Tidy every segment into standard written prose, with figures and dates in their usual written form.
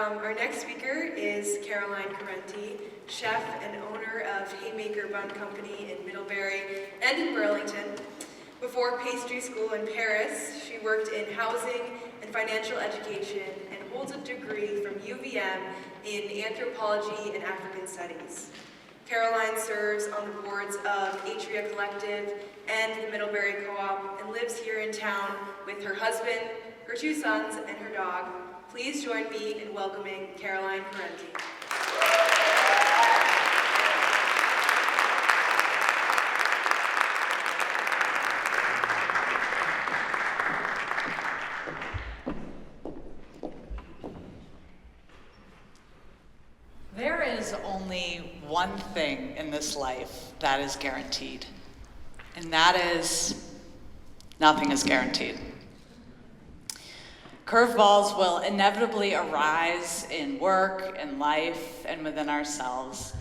Our next speaker is Caroline Corrente, chef and owner of Haymaker Bun Company in Middlebury and in Burlington. Before pastry school in Paris, she worked in housing and financial education and holds a degree from UVM in Anthropology and African Studies. Caroline serves on the boards of Atria Collective and the Middlebury Co-op and lives here in town with her husband, her 2 sons, and her dog. Please join me in welcoming Caroline Corrente. There is only one thing in this life that is guaranteed, and that is nothing is guaranteed. Curveballs will inevitably arise in work, in life, and within ourselves.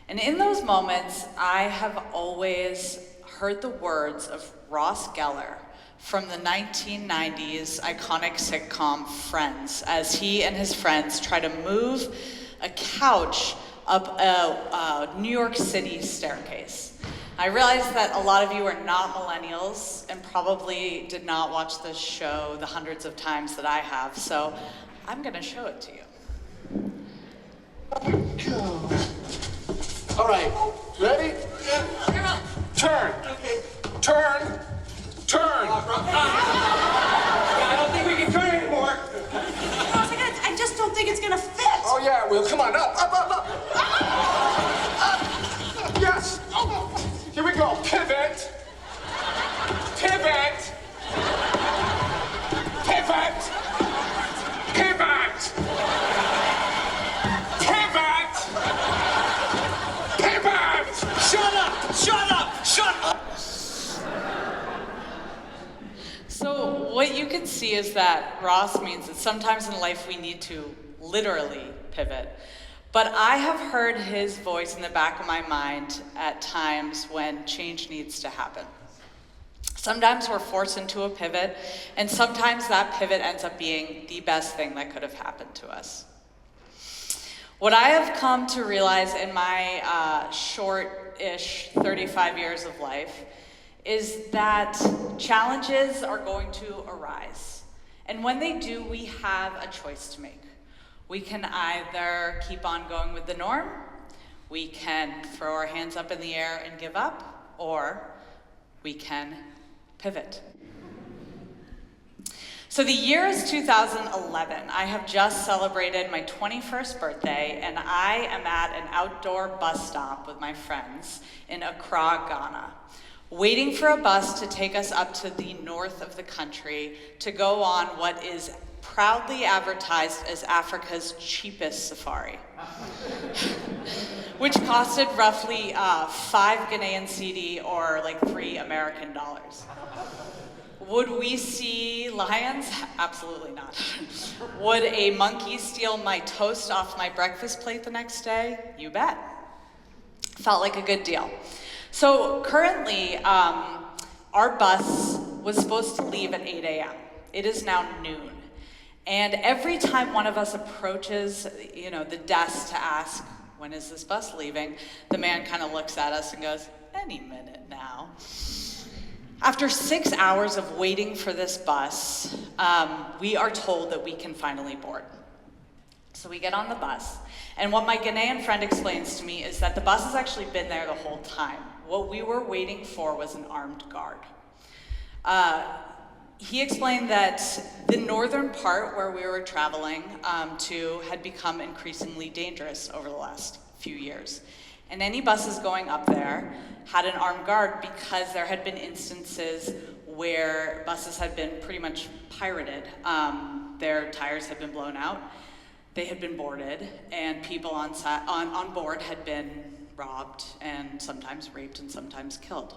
And in those moments, I have always heard the words of Ross Geller from the 1990s iconic sitcom Friends, as he and his friends try to move a couch up a New York City staircase. I realize that a lot of you are not millennials and probably did not watch this show the hundreds of times that I have, so I'm gonna show it to you. All right, ready? Yeah. Turn. Okay. Turn. Turn. I don't think we can turn anymore. I just don't think it's gonna fit. Oh yeah, well, come on, up. Yes. Here we go. Pivot. Pivot. Pivot. Pivot. Pivot. Pivot. Shut up! Shut up! Shut up! So what you can see is that Ross means that sometimes in life we need to literally pivot. But I have heard his voice in the back of my mind at times when change needs to happen. Sometimes we're forced into a pivot, and sometimes that pivot ends up being the best thing that could have happened to us. What I have come to realize in my short-ish 35 years of life is that challenges are going to arise. And when they do, we have a choice to make. We can either keep on going with the norm, we can throw our hands up in the air and give up, or we can pivot. So the year is 2011. I have just celebrated my 21st birthday, and I am at an outdoor bus stop with my friends in Accra, Ghana, waiting for a bus to take us up to the north of the country to go on what is proudly advertised as Africa's cheapest safari, which costed roughly 5 Ghanaian cedi or like $3 American. Would we see lions? Absolutely not. Would a monkey steal my toast off my breakfast plate the next day? You bet. Felt like a good deal. So currently, our bus was supposed to leave at 8 a.m. It is now noon. And every time one of us approaches, the desk to ask, when is this bus leaving? The man kind of looks at us and goes, any minute now. After 6 hours of waiting for this bus, we are told that we can finally board. So we get on the bus, and what my Ghanaian friend explains to me is that the bus has actually been there the whole time. What we were waiting for was an armed guard. He explained that the northern part where we were traveling to had become increasingly dangerous over the last few years. And any buses going up there had an armed guard because there had been instances where buses had been pretty much pirated. Their tires had been blown out, they had been boarded, and people on board had been robbed and sometimes raped and sometimes killed.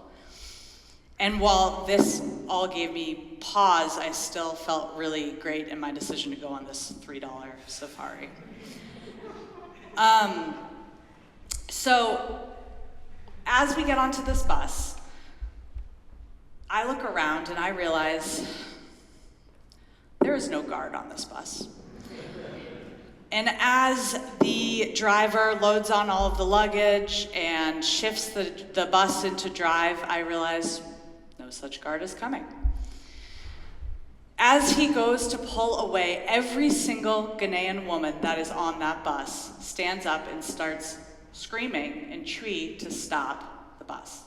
And while this all gave me pause, I still felt really great in my decision to go on this $3 safari. So as we get onto this bus, I look around and I realize there is no guard on this bus. And as the driver loads on all of the luggage and shifts the bus into drive, I realize no such guard is coming. As he goes to pull away, every single Ghanaian woman that is on that bus stands up and starts screaming in Twi to stop the bus.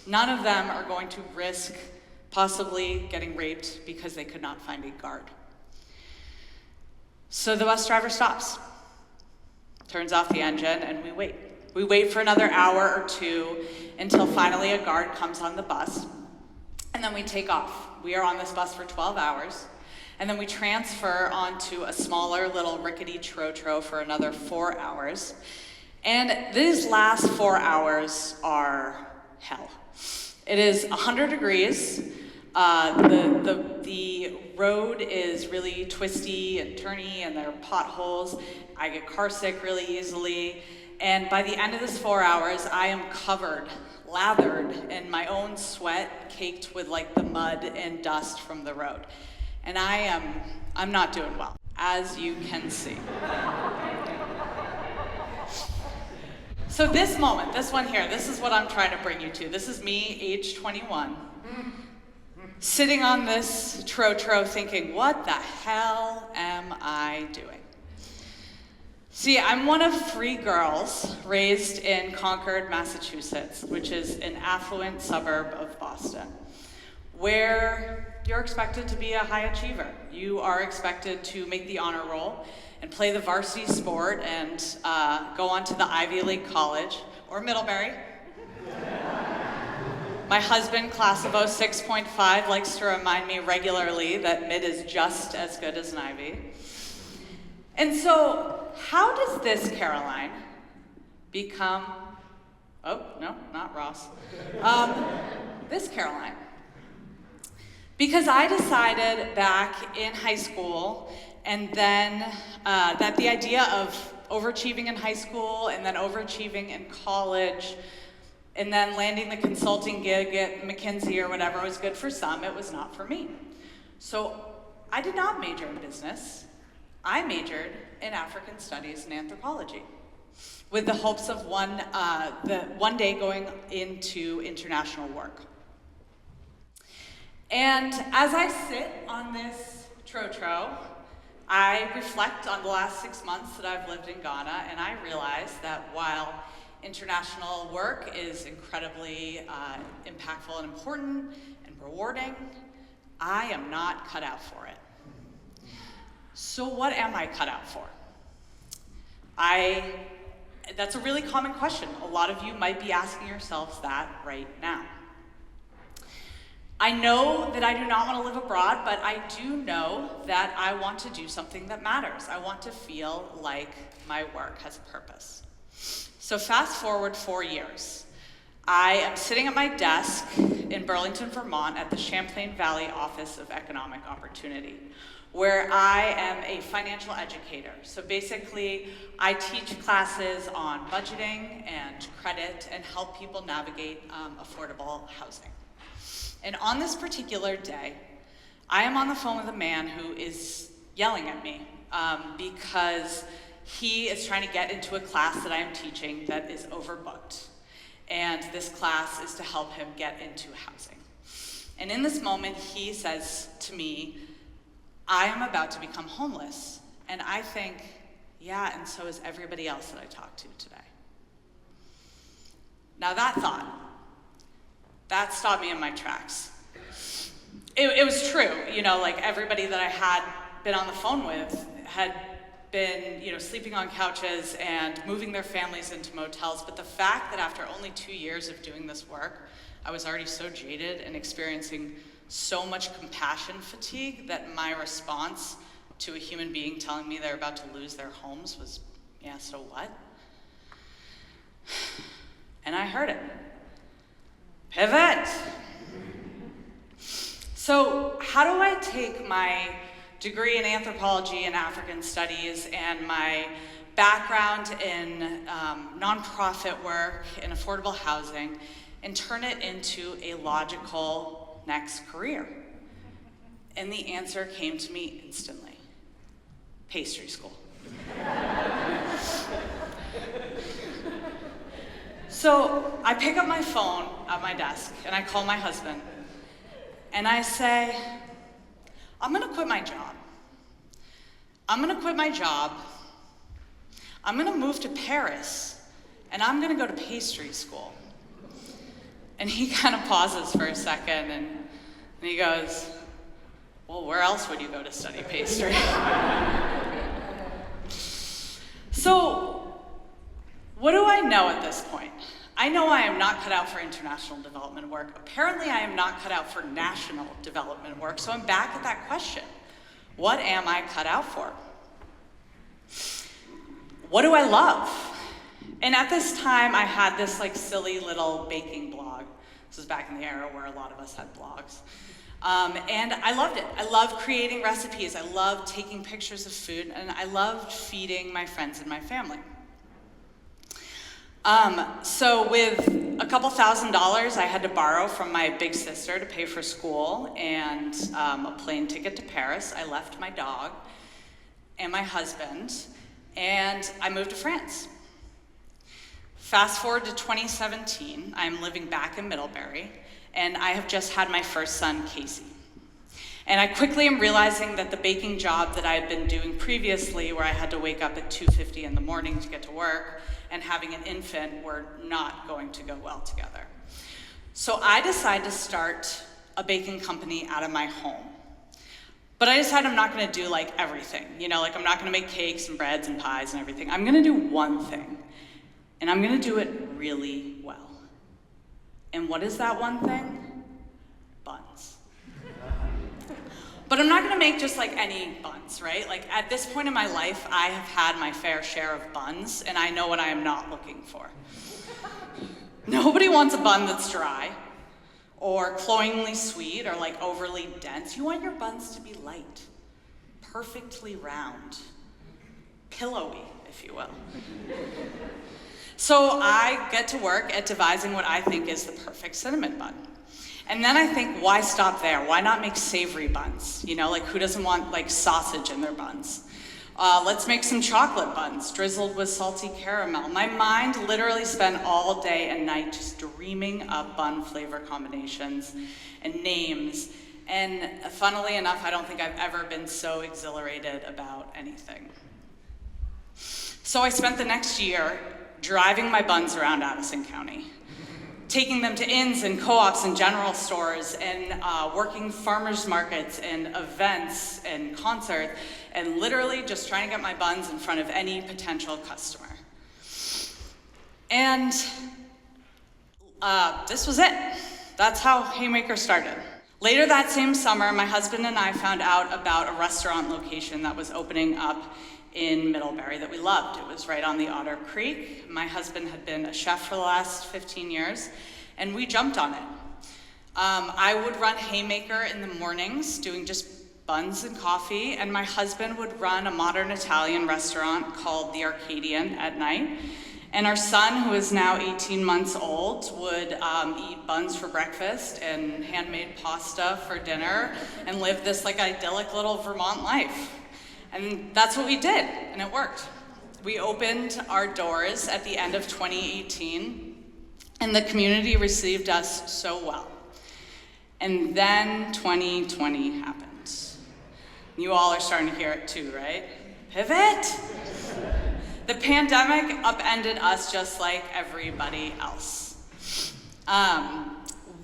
None of them are going to risk possibly getting raped because they could not find a guard. So the bus driver stops, turns off the engine, and we wait. We wait for another hour or two until finally a guard comes on the bus, and then we take off. We are on this bus for 12 hours, and then we transfer onto a smaller little rickety trotro for another 4 hours. And these last 4 hours are hell. It is 100 degrees. The road is really twisty and turny, and there are potholes. I get car sick really easily. And by the end of this 4 hours, I am covered, lathered in my own sweat, caked with like the mud and dust from the road. And I'm not doing well, as you can see. So this moment, this one here, this is what I'm trying to bring you to. This is me, age 21, sitting on this trotro thinking, what the hell am I doing? See, I'm one of 3 girls raised in Concord, Massachusetts, which is an affluent suburb of Boston, where you're expected to be a high achiever. You are expected to make the honor roll and play the varsity sport and go on to the Ivy League college, or Middlebury. My husband, class of 06.5, likes to remind me regularly that mid is just as good as an Ivy. And so, how does this Caroline become, oh, no, not Ross, this Caroline? Because I decided back in high school, and then that the idea of overachieving in high school, and then overachieving in college, and then landing the consulting gig at McKinsey or whatever was good for some, it was not for me. So I did not major in business. I majored in African Studies and Anthropology, with the hopes of one day going into international work. And as I sit on this trotro, I reflect on the last 6 months that I've lived in Ghana, and I realize that while international work is incredibly impactful and important and rewarding, I am not cut out for it. So what am I cut out for? That's a really common question. A lot of you might be asking yourselves that right now. I know that I do not want to live abroad, but I do know that I want to do something that matters. I want to feel like my work has a purpose. So fast forward 4 years. I am sitting at my desk in Burlington, Vermont at the Champlain Valley Office of Economic Opportunity, where I am a financial educator. So basically, I teach classes on budgeting and credit and help people navigate affordable housing. And on this particular day, I am on the phone with a man who is yelling at me because he is trying to get into a class that I am teaching that is overbooked. And this class is to help him get into housing. And in this moment, he says to me, I am about to become homeless. And I think, yeah, and so is everybody else that I talk to today. Now that thought, that stopped me in my tracks. It was true, like everybody that I had been on the phone with had been, sleeping on couches and moving their families into motels. But the fact that after only 2 years of doing this work, I was already so jaded and experiencing so much compassion fatigue that my response to a human being telling me they're about to lose their homes was, yeah, so what? And I heard it. Pivot! So how do I take my degree in Anthropology and African Studies and my background in nonprofit work and affordable housing and turn it into a logical next career? And the answer came to me instantly. Pastry school. So I pick up my phone at my desk and I call my husband and I say, I'm gonna quit my job. I'm gonna quit my job. I'm gonna move to Paris and I'm gonna go to pastry school. And he kind of pauses for a second and he goes, well, where else would you go to study pastry? So, what do I know at this point? I know I am not cut out for international development work. Apparently, I am not cut out for national development work, so I'm back at that question. What am I cut out for? What do I love? And at this time, I had this like silly little baking blog. This was back in the era where a lot of us had blogs. And I loved it. I loved creating recipes. I loved taking pictures of food, and I loved feeding my friends and my family. So with a couple $1,000s, I had to borrow from my big sister to pay for school and a plane ticket to Paris. I left my dog and my husband, and I moved to France. Fast forward to 2017, I'm living back in Middlebury, and I have just had my first son, Casey. And I quickly am realizing that the baking job that I had been doing previously, where I had to wake up at 2:50 in the morning to get to work, and having an infant were not going to go well together. So I decided to start a baking company out of my home. But I decided I'm not gonna do like everything. You know, like I'm not gonna make cakes and breads and pies and everything. I'm gonna do one thing, and I'm gonna do it really well. And what is that one thing? Buns. But I'm not gonna make just like any buns, right? Like at this point in my life, I have had my fair share of buns, and I know what I am not looking for. Nobody wants a bun that's dry, or cloyingly sweet, or like overly dense. You want your buns to be light, perfectly round, pillowy, if you will. So I get to work at devising what I think is the perfect cinnamon bun. And then I think, why stop there? Why not make savory buns? You know, like who doesn't want like sausage in their buns? Let's make some chocolate buns drizzled with salty caramel. My mind literally spent all day and night just dreaming up bun flavor combinations and names. And funnily enough, I don't think I've ever been so exhilarated about anything. So I spent the next year driving my buns around Addison County, taking them to inns and co-ops and general stores, and working farmers markets and events and concerts, and literally just trying to get my buns in front of any potential customer. And this was it. That's how Haymaker started. Later that same summer, my husband and I found out about a restaurant location that was opening up in Middlebury that we loved. It was right on the Otter Creek. My husband had been a chef for the last 15 years, and we jumped on it. I would run Haymaker in the mornings, doing just buns and coffee, and my husband would run a modern Italian restaurant called the Arcadian at night. And our son, who is now 18 months old, would eat buns for breakfast and handmade pasta for dinner and live this like idyllic little Vermont life. And that's what we did, and it worked. We opened our doors at the end of 2018, and the community received us so well. And then 2020 happened. You all are starting to hear it too, right? Pivot! The pandemic upended us just like everybody else.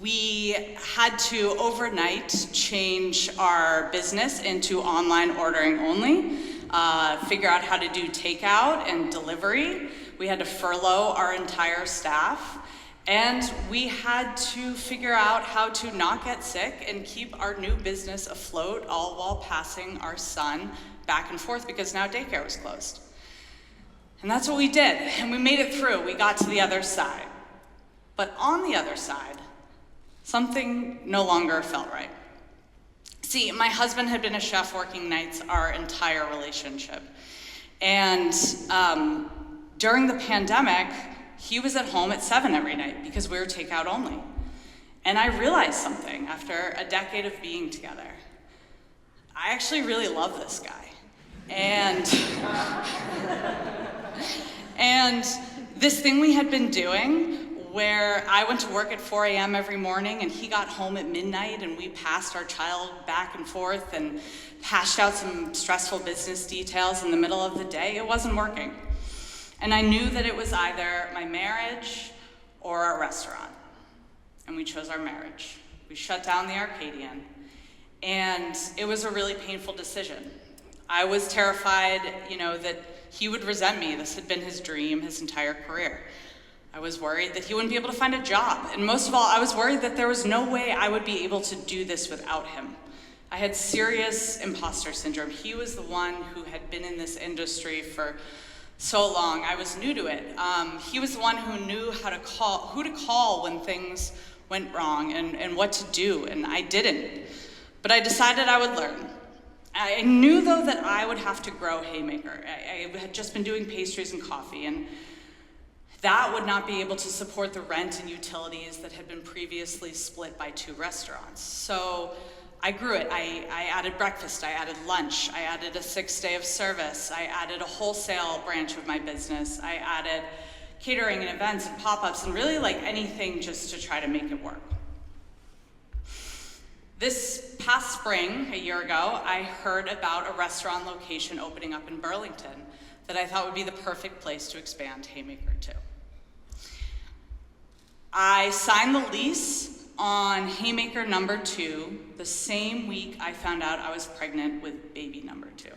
We had to overnight change our business into online ordering only, figure out how to do takeout and delivery. We had to furlough our entire staff, and we had to figure out how to not get sick and keep our new business afloat, all while passing our son back and forth because now daycare was closed. And that's what we did, and we made it through. We got to the other side. But on the other side, something no longer felt right. See, my husband had been a chef working nights our entire relationship. And during the pandemic, he was at home at 7 every night because we were takeout only. And I realized something after a decade of being together. I actually really love this guy. And this thing we had been doing where I went to work at 4 a.m. every morning and he got home at midnight and we passed our child back and forth and hashed out some stressful business details in the middle of the day, it wasn't working. And I knew that it was either my marriage or a restaurant. And we chose our marriage. We shut down the Arcadian. And it was a really painful decision. I was terrified, that he would resent me. This had been his dream his entire career. I was worried that he wouldn't be able to find a job. And most of all, I was worried that there was no way I would be able to do this without him. I had serious imposter syndrome. He was the one who had been in this industry for so long. I was new to it. He was the one who knew who to call when things went wrong and what to do, and I didn't. But I decided I would learn. I knew, though, that I would have to grow Haymaker. I had just been doing pastries and coffee, and that would not be able to support the rent and utilities that had been previously split by 2 restaurants. So I grew it. I added breakfast, I added lunch, I added a 6th day of service, I added a wholesale branch of my business, I added catering and events and pop-ups and really anything just to try to make it work. This past spring, a year ago, I heard about a restaurant location opening up in Burlington that I thought would be the perfect place to expand Haymaker to. I signed the lease on Haymaker number 2 the same week I found out I was pregnant with baby number 2.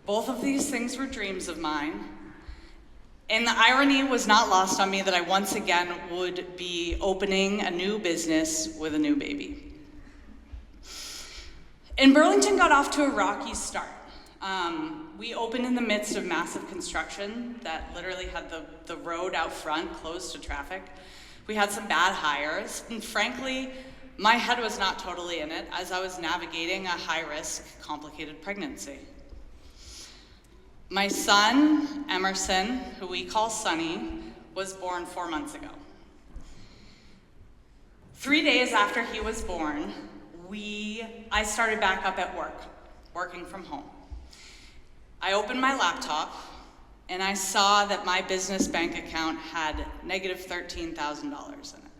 Both of these things were dreams of mine. And the irony was not lost on me that I once again would be opening a new business with a new baby. And Burlington got off to a rocky start. We opened in the midst of massive construction that literally had the road out front closed to traffic. We had some bad hires, and frankly, my head was not totally in it as I was navigating a high-risk, complicated pregnancy. My son, Emerson, who we call Sonny, was born 4 months ago. 3 days after he was born, I started back up at work, working from home. I opened my laptop and I saw that my business bank account had negative $13,000 in it.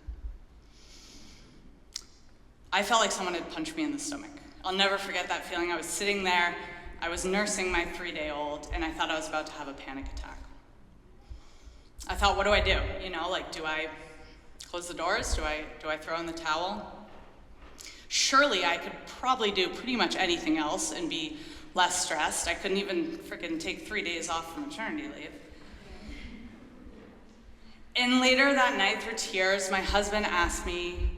I felt like someone had punched me in the stomach. I'll never forget that feeling. I was sitting there, I was nursing my 3-day-old, and I thought I was about to have a panic attack. I thought, what do I do? Do I close the doors? Do I throw in the towel? Surely I could probably do pretty much anything else and be less stressed. I couldn't even freaking take 3 days off from maternity leave. And later that night, through tears, my husband asked me,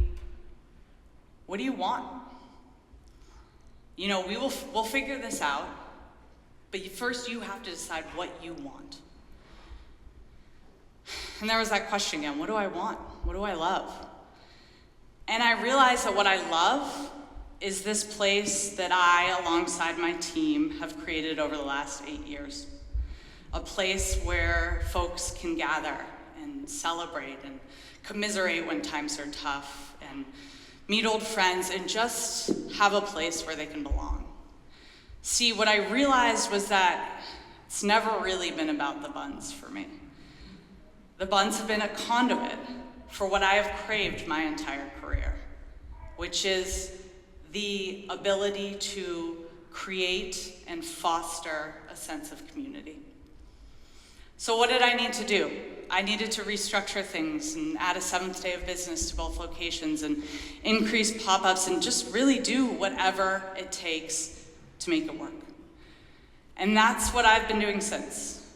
what do you want? We'll figure this out, but first you have to decide what you want. And there was that question again, what do I want? What do I love? And I realized that what I love is this place that I, alongside my team, have created over the last 8 years. A place where folks can gather and celebrate and commiserate when times are tough and meet old friends and just have a place where they can belong. See, what I realized was that it's never really been about the buns for me. The buns have been a conduit for what I have craved my entire career, which is the ability to create and foster a sense of community. So what did I need to do? I needed to restructure things and add a 7th day of business to both locations and increase pop-ups and just really do whatever it takes to make it work. And that's what I've been doing since.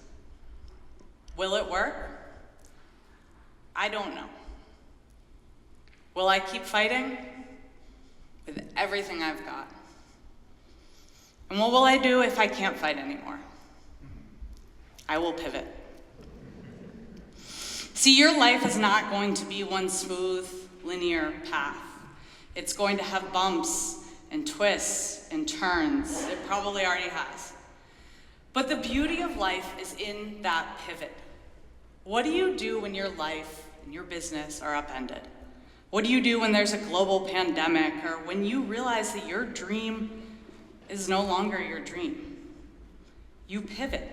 Will it work? I don't know. Will I keep fighting? With everything I've got. And what will I do if I can't fight anymore? I will pivot. See, your life is not going to be one smooth, linear path. It's going to have bumps and twists and turns. It probably already has. But the beauty of life is in that pivot. What do you do when your life and your business are upended? What do you do when there's a global pandemic or when you realize that your dream is no longer your dream? You pivot.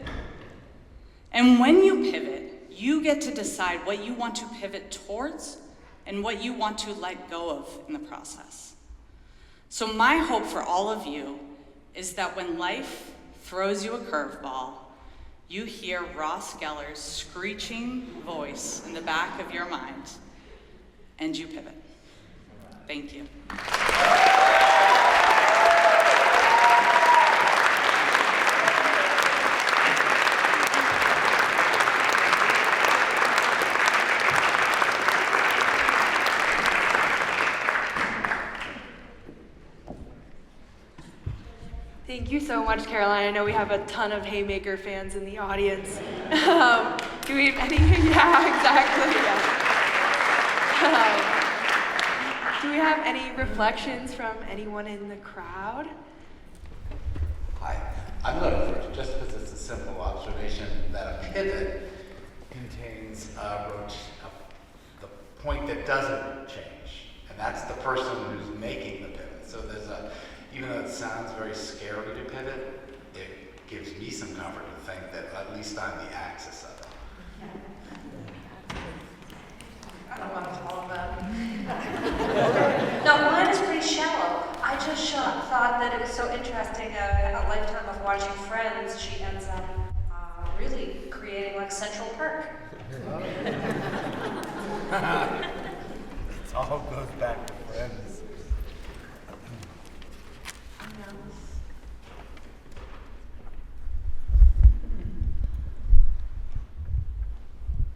And when you pivot, you get to decide what you want to pivot towards and what you want to let go of in the process. So my hope for all of you is that when life throws you a curveball, you hear Ross Geller's screeching voice in the back of your mind, and you pivot. Thank you. Thank you so much, Caroline. I know we have a ton of Haymaker fans in the audience. Do we have any? Yeah, exactly. Yeah. Do we have any reflections from anyone in the crowd? Hi, I'm looking for, just because it's a simple observation, that a pivot contains the point that doesn't change, and that's the person who's making the pivot. So there's even though it sounds very scary to pivot, it gives me some comfort to think that at least I'm the axis of it. I don't want to follow that. No, mine is pretty shallow. I just thought that it was so interesting. A lifetime of watching Friends, she ends up really creating like Central Park. It all goes back to Friends.